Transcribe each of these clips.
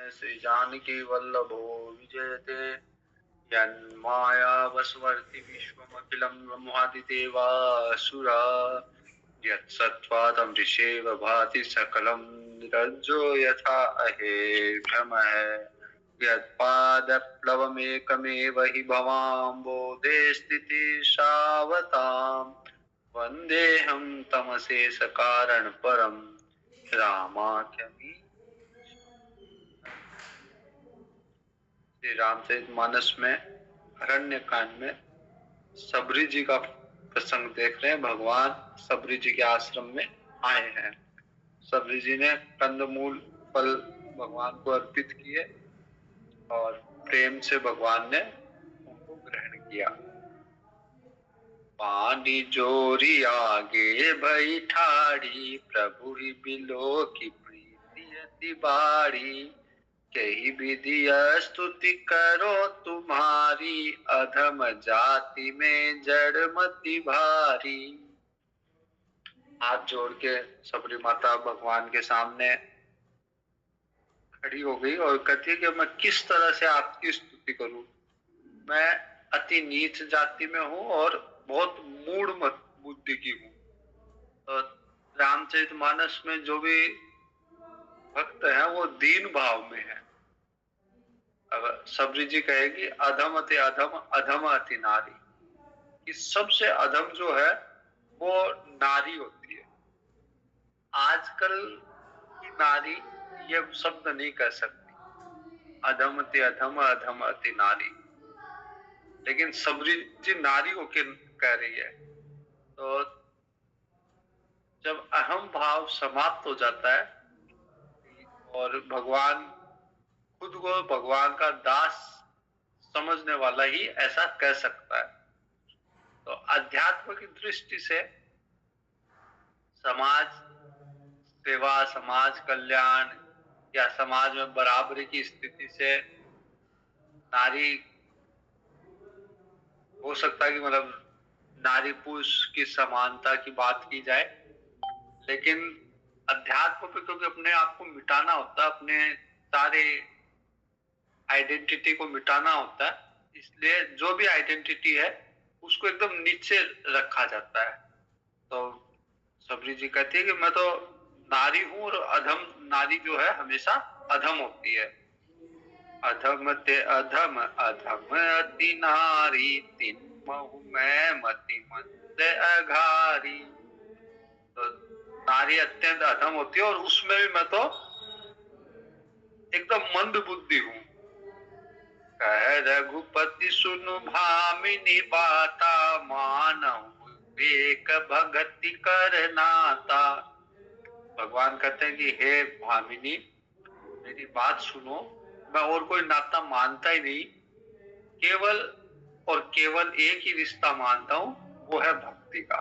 श्री जानकी वल्लभो विजयते यन्माया वसवर्ति विश्वमखिलं ब्रह्मादिदेवासुरा यत्सत्त्वादं ऋषेव भाति सकलं रज्जो यथा अहे भ्रमः यत्पादप्लवमेकमेव हि भवाम्बोधे स्थितिशावताम् वन्देऽहं तमशेषकारणपरं रामाख्यमी। श्री रामचरितमानस में अरण्य कांड में सबरी जी का प्रसंग देख रहे हैं। भगवान सबरी जी के आश्रम में आए हैं। सबरी जी ने कंदमूल फल भगवान को अर्पित किए और प्रेम से भगवान ने उनको ग्रहण किया। पानी जोरी आगे भई ठाड़ी प्रभु ही बिलो की प्रीति अति बाड़ी कही विधि स्तुति करो तुम्हारी अधम जाति में जड़मति भारी। हाथ जोड़ के सबरी माता भगवान के सामने खड़ी हो गई और कहती है कि मैं किस तरह से आपकी स्तुति करूं। मैं अति नीच जाति में हूं और बहुत मूढ़ बुद्धि की हूं। तो रामचरितमानस में जो भी भक्त है वो दीन भाव में है। अब सबरी जी कहेगी अधम अति अधम अधम अति नारी, कि सबसे अधम जो है वो नारी होती है। आजकल की नारी ये शब्द नहीं कह सकती, अधम अति अधम अधम अति नारी, लेकिन सबरी जी नारी होके कह रही है। तो जब अहम भाव समाप्त हो जाता है और भगवान खुद को भगवान का दास समझने वाला ही ऐसा कह सकता है। तो अध्यात्म की दृष्टि से समाज सेवा, समाज कल्याण या समाज में बराबरी की स्थिति से नारी हो सकता है कि मतलब नारी पुरुष की समानता की बात की जाए, लेकिन अध्यात्म पे क्योंकि अपने आप को मिटाना होता है, अपने सारे आइडेंटिटी को मिटाना होता है, इसलिए जो भी आइडेंटिटी है उसको एकदम नीचे रखा जाता है। तो सबरी जी कहती है कि मैं तो नारी हूं और अधम नारी जो है हमेशा अधम होती है। अधम ते अधम अधम अति नारी तीन महु मैं मति मंद अघारी। तो नारी अत्यंत अधम होती है और उसमें भी मैं तो एकदम मंद बुद्धि हूं। कह रघुपति सुनु भामिनी बाता मानहु एक भगति कर नाता। भगवान कहते हैं कि हे भामिनी मेरी बात सुनो, मैं और कोई नाता मानता ही नहीं, केवल और केवल एक ही रिश्ता मानता हूं, वो है भक्ति का।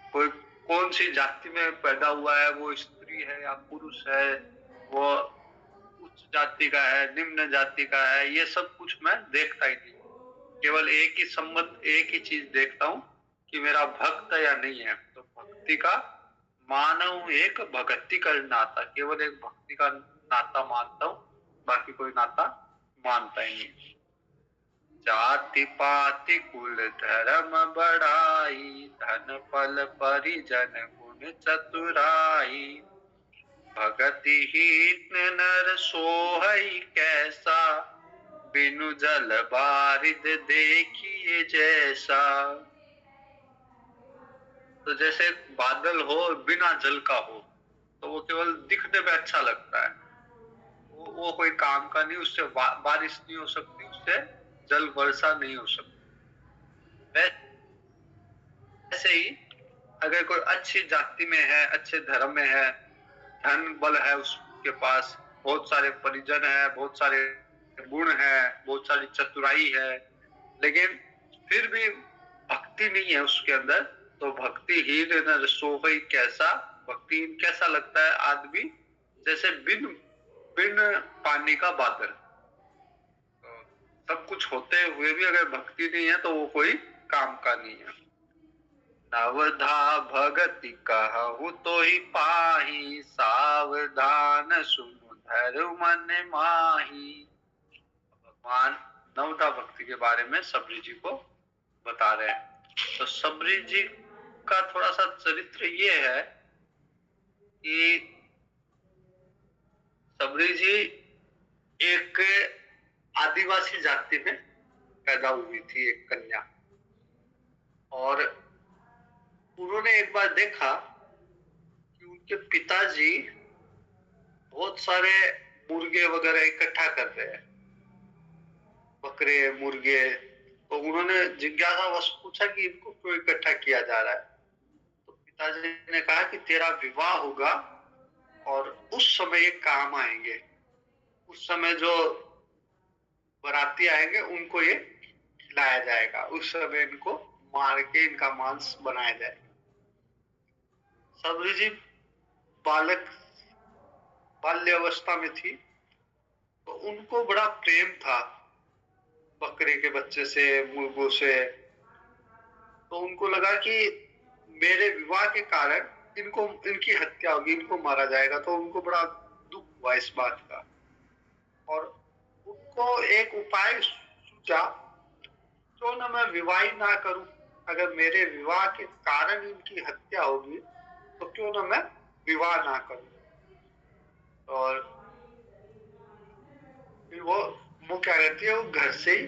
कोई कौन सी जाति में पैदा हुआ है, वो स्त्री है या पुरुष है, वो उच्च जाति का है निम्न जाति का है, ये सब कुछ मैं देखता ही नहीं। केवल एक ही संबंध, एक ही चीज देखता हूं कि मेरा भक्त है या नहीं है। तो भक्ति का मानव एक भक्ति का नाता, केवल एक भक्ति का नाता मानता हूं, बाकी कोई नाता मानता ही नहीं। जाति पाति कुल धर्म बढ़ाई धन पल परिजन गुण चतुराई भगति हीन नर सोहई कैसा बिनु जल बारिद देखिए जैसा। तो जैसे बादल हो बिना जल का हो तो वो केवल दिखने में अच्छा लगता है, वो कोई काम का नहीं, उससे बारिश नहीं हो सकती, उससे जल वर्षा नहीं हो सकती। वैसे ही अगर कोई अच्छी जाति में है, अच्छे धर्म में है, धन बल है उसके पास, बहुत सारे परिजन है, बहुत सारे गुण है, बहुत सारी चतुराई है, लेकिन फिर भी भक्ति नहीं है उसके अंदर, तो भक्तिहीन नर सोहई कैसा। भक्तिहीन कैसा लगता है आदमी, जैसे बिन बिन पानी का बादल। तो सब कुछ होते हुए भी अगर भक्ति नहीं है तो वो कोई काम का नहीं है। नवधा भगति कहु तो ही पाही सावधान सुन धरु मन माही। भगवान नवधा भक्ति के बारे में सबरी जी को बता रहे हैं। तो सबरी जी का थोड़ा सा चरित्र ये है कि सबरी जी एक आदिवासी जाति में पैदा हुई थी, एक कन्या। और उन्होंने एक बार देखा कि उनके पिताजी बहुत सारे मुर्गे वगैरह इकट्ठा कर रहे हैं, बकरे मुर्गे। तो उन्होंने जिज्ञासावश पूछा कि इनको क्यों इकट्ठा किया जा रहा है। तो पिताजी ने कहा कि तेरा विवाह होगा और उस समय ये काम आएंगे, उस समय जो बराती आएंगे उनको ये खिलाया जाएगा, उस समय इनको मार के इनका मांस बनाया जाएगा। सबरी जी बाल्य अवस्था में थी, तो उनको बड़ा प्रेम था बकरे के बच्चे से, मुर्गों से। तो उनको लगा कि मेरे विवाह के कारण इनकी हत्या होगी, इनको मारा जाएगा। तो उनको बड़ा दुख हुआ इस बात का, और उनको एक उपाय सूझा, क्यों ना मैं विवाह ही ना करूं। अगर मेरे विवाह के कारण इनकी हत्या होगी तो क्यों ना मैं विवाह ना करूं। और फिर वो क्या करती है, वो घर से ही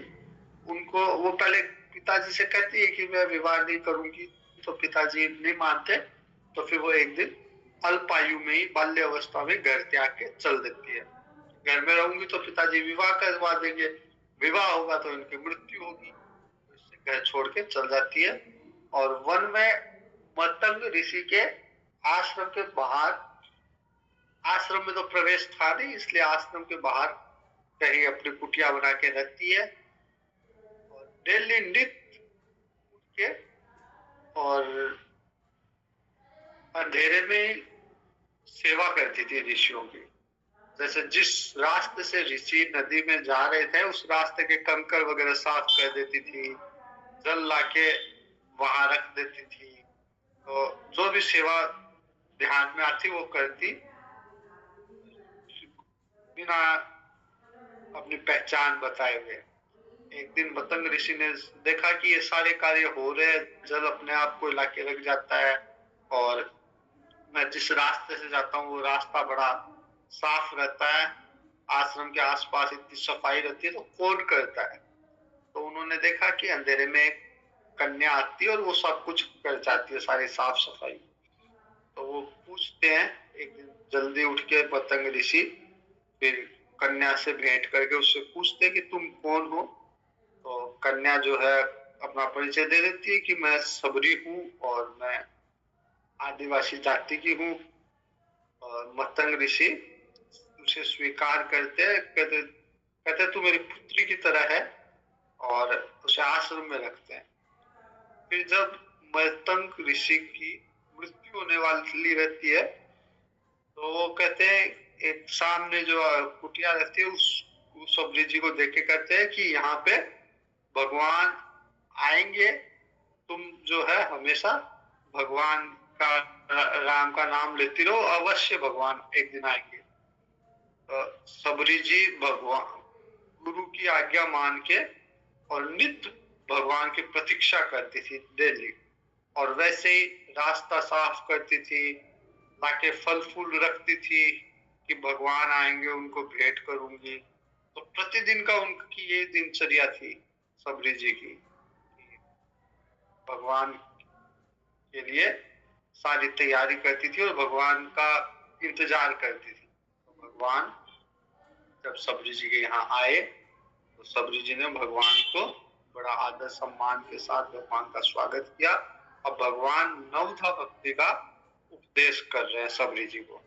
उनको, वो पहले पिताजी से कहती है कि मैं विवाह नहीं करूंगी, तो पिताजी नहीं मानते। तो फिर वो एक दिन अल्पायु में ही, बाल्य अवस्था में घर त्याग के चल देती है। घर में रहूंगी तो पिताजी विवाह करवा देंगे, विवाह होगा तो इनकी मृत्यु होगी। तो इससे घर छोड़ के चल जाती है और वन में मतंग ऋषि के आश्रम के बाहर, आश्रम में तो प्रवेश था नहीं, इसलिए आश्रम के बाहर कहीं अपनी कुटिया बना के रहती है। और डेली नित्य उठ के और अंधेरे में सेवा करती थी ऋषियों की। जैसे जिस रास्ते से ऋषि नदी में जा रहे थे, उस रास्ते के कंकड़ वगैरह साफ कर देती थी, जल लाके वहां रख देती थी। तो जो भी सेवा ध्यान में आती वो करती, बिना अपनी पहचान बताए हुए। एक दिन मतंग ऋषि ने देखा कि ये सारे कार्य हो रहे हैं, जल अपने आप को लाके रख जाता है, और मैं जिस रास्ते से जाता हूँ वो रास्ता बड़ा साफ रहता है, आश्रम के आसपास इतनी सफाई रहती है, तो कौन करता है। तो उन्होंने देखा कि अंधेरे में एक कन्या आती है और वो सब कुछ कर जाती है, सारी साफ सफाई। तो वो पूछते हैं एक दिन जल्दी उठ के पतंग ऋषि, फिर कन्या से भेंट करके उससे पूछते कि तुम कौन हो। तो कन्या जो है अपना परिचय दे देती है कि मैं सबरी हूँ और मैं आदिवासी जाति की हूँ। और मतंग ऋषि उसे स्वीकार करते, कहते तू मेरी पुत्री की तरह है, और उसे आश्रम में रखते हैं। फिर जब मतंग ऋषि की मृत्यु होने वाली रहती है, तो वो कहते हैं, एक सामने जो कुटिया रहती है उस सबरी जी को देख के कहते हैं कि यहाँ पे भगवान आएंगे, तुम जो है हमेशा भगवान का, राम का नाम लेती रहो, अवश्य भगवान एक दिन आएंगे। तो सबरी जी भगवान गुरु की आज्ञा मान के और नित्य भगवान की प्रतीक्षा करती थी डेली, और वैसे ही रास्ता साफ करती थी, लाके फल फूल रखती थी कि भगवान आएंगे उनको भेंट करूंगी। तो प्रतिदिन का उनकी ये दिनचर्या थी सबरी जी की, भगवान के लिए सारी तैयारी करती थी और भगवान का इंतजार करती थी। तो भगवान जब सबरी जी के यहाँ आए तो सबरी जी ने भगवान को बड़ा आदर सम्मान के साथ भगवान का स्वागत किया। अब भगवान नवधा भक्ति का उपदेश कर रहे हैं सबरी जी को।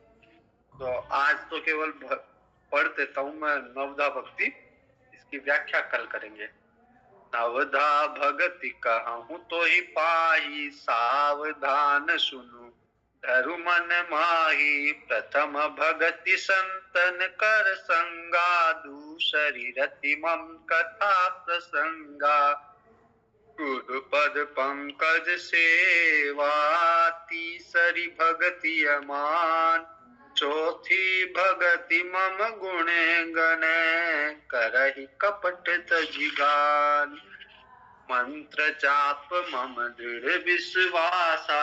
तो आज तो केवल पढ़ देता हूँ मैं नवधा भक्ति, इसकी व्याख्या कल करेंगे। नवधा भगति कहूँ तो ही पाही, सावधान सुनु धरु मन माही। प्रथम भगति संतन कर संगा, दूसरी रति मम कथा प्रसंगा। गुरु पद पंकज सेवा, तीसरी भगति अमान। चौथी भगति मम गुण गण करहि कपट तजिगान मंत्र जाप मम दृढ़ विश्वासा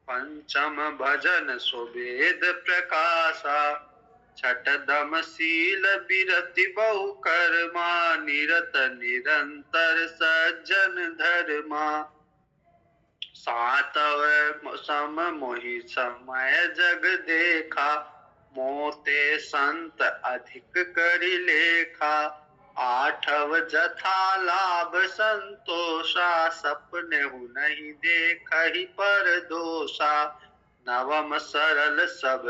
पंचम भजन सुवेद प्रकाशा छठ दम शील विरति बहु कर्मा निरत निरंतर सज्जन धर्मा सातव सम मोहि समय जग देखा मोते संत अधिक करि लेखा आठव जथा लाभ संतोषा सपने नहीं देखहि पर दोषा नवम सरल सब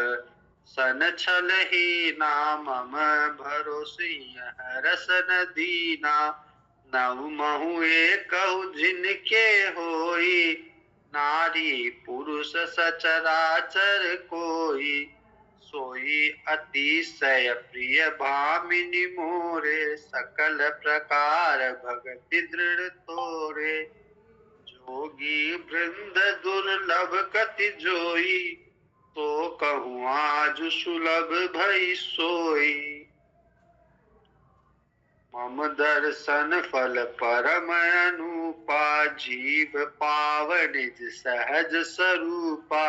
सन छल ही नाम भरोसी रसन दीना नव महु एकहु जिनके होई नारी पुरुष सचराचर कोई सोई अतिशय प्रिय भामिनी मोरे सकल प्रकार भगति दृढ़ तोरे जोगी वृंद दुर्लभ कति जोई तो कहूँ आज सुलभ भई सोई मम दर्शन फल परम अनुपा जीव पाव निज सहज स्वरूपा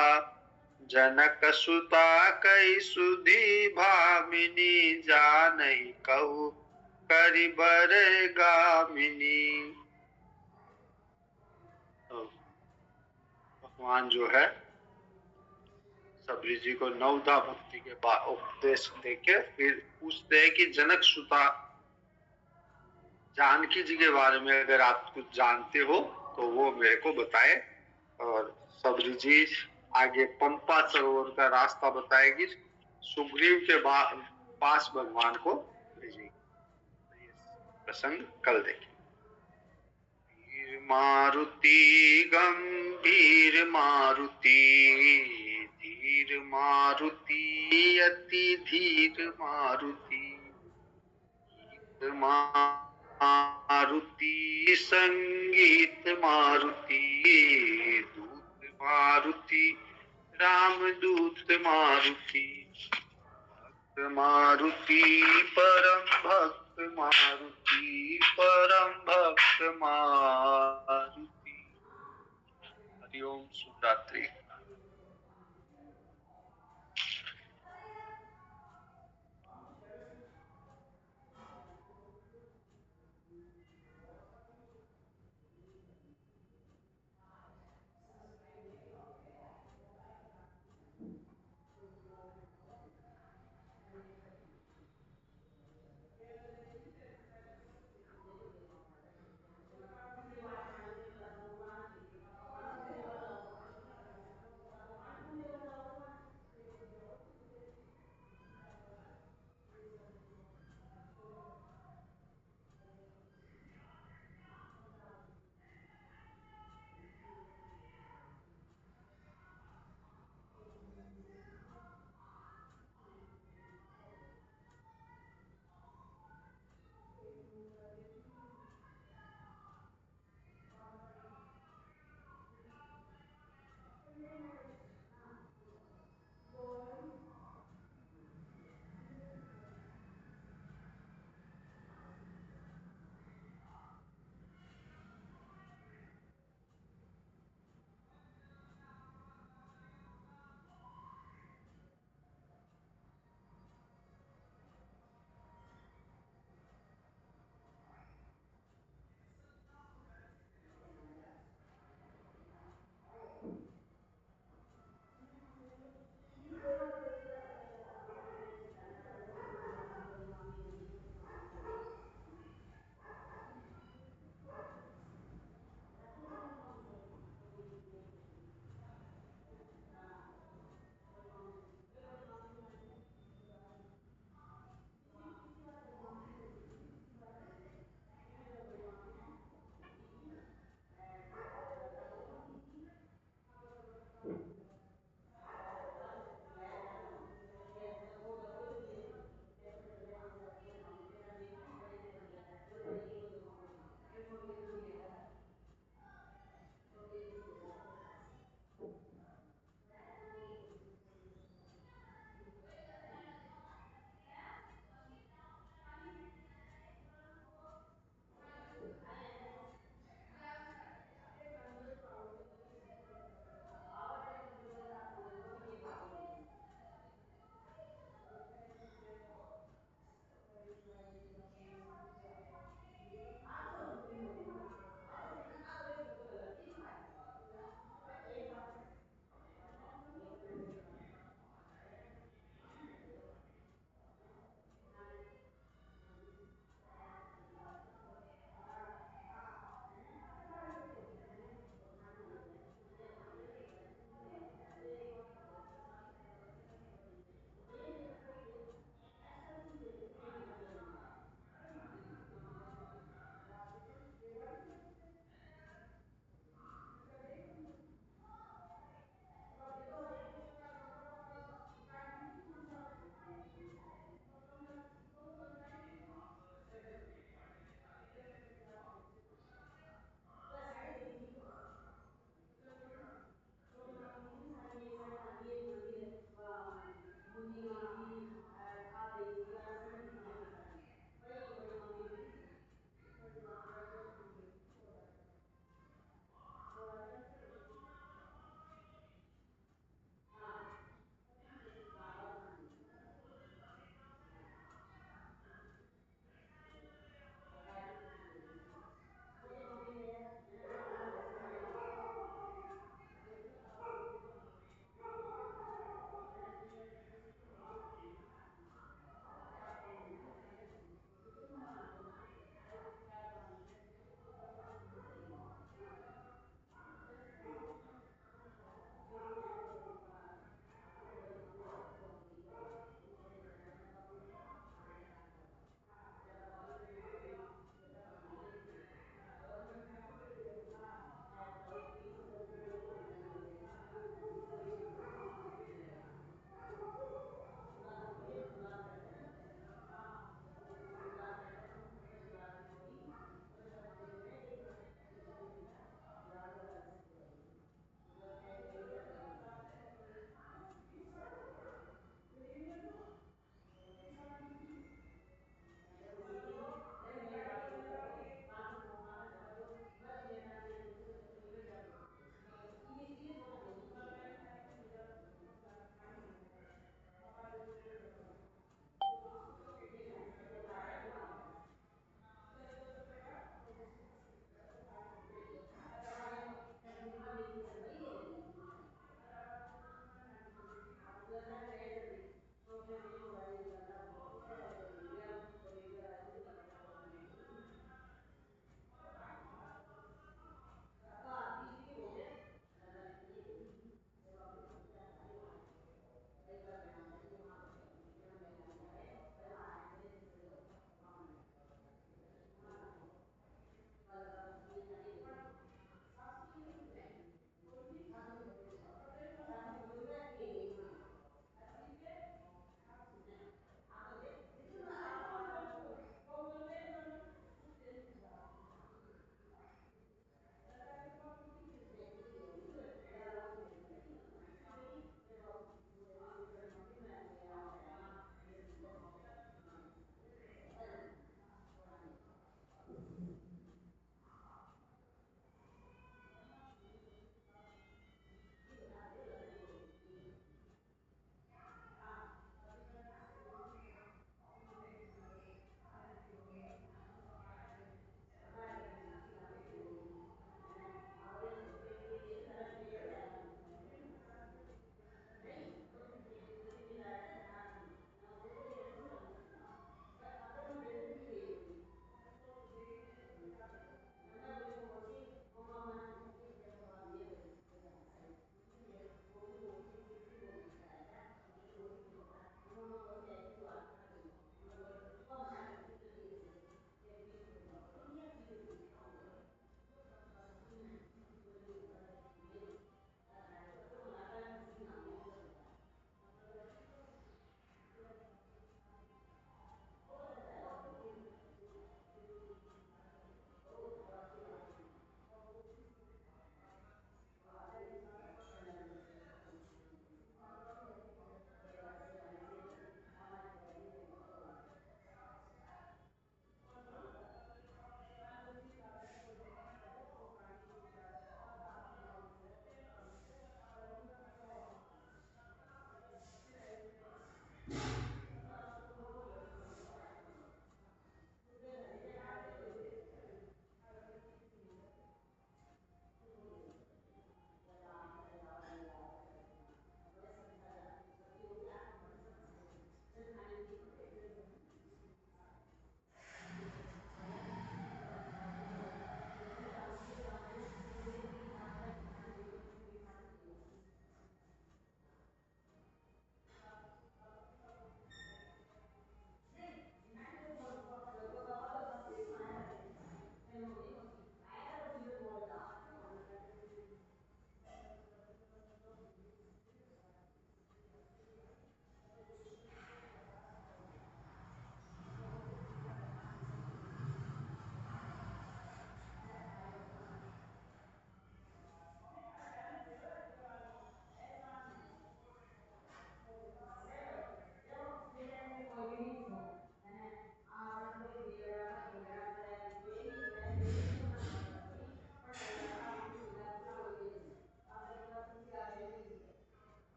जनक सुता कई सुधी भामिनी जानहि कहु करि बर गामिनी। भगवान जो है सबरी जी को नवदा भक्ति के बाद उपदेश देके फिर पूछते हैं कि जनक सुता जानकी जी के बारे में अगर आप कुछ जानते हो तो वो मेरे को बताए। और सबरी जी आगे पंपा सरोवर का रास्ता बताएगी, सुग्रीव के पास भगवान को भेजेगी। प्रसंग कल देखें। मारुति गंभीर मारुति धीर मारुति अति धीर मारुति मारुति संगीत मारुति दूत मारुति रामदूत मारुति भक्त मारुति परम भक्त मारुति परम भक्त मारुति। हरि ओम। शुभ रात्रि।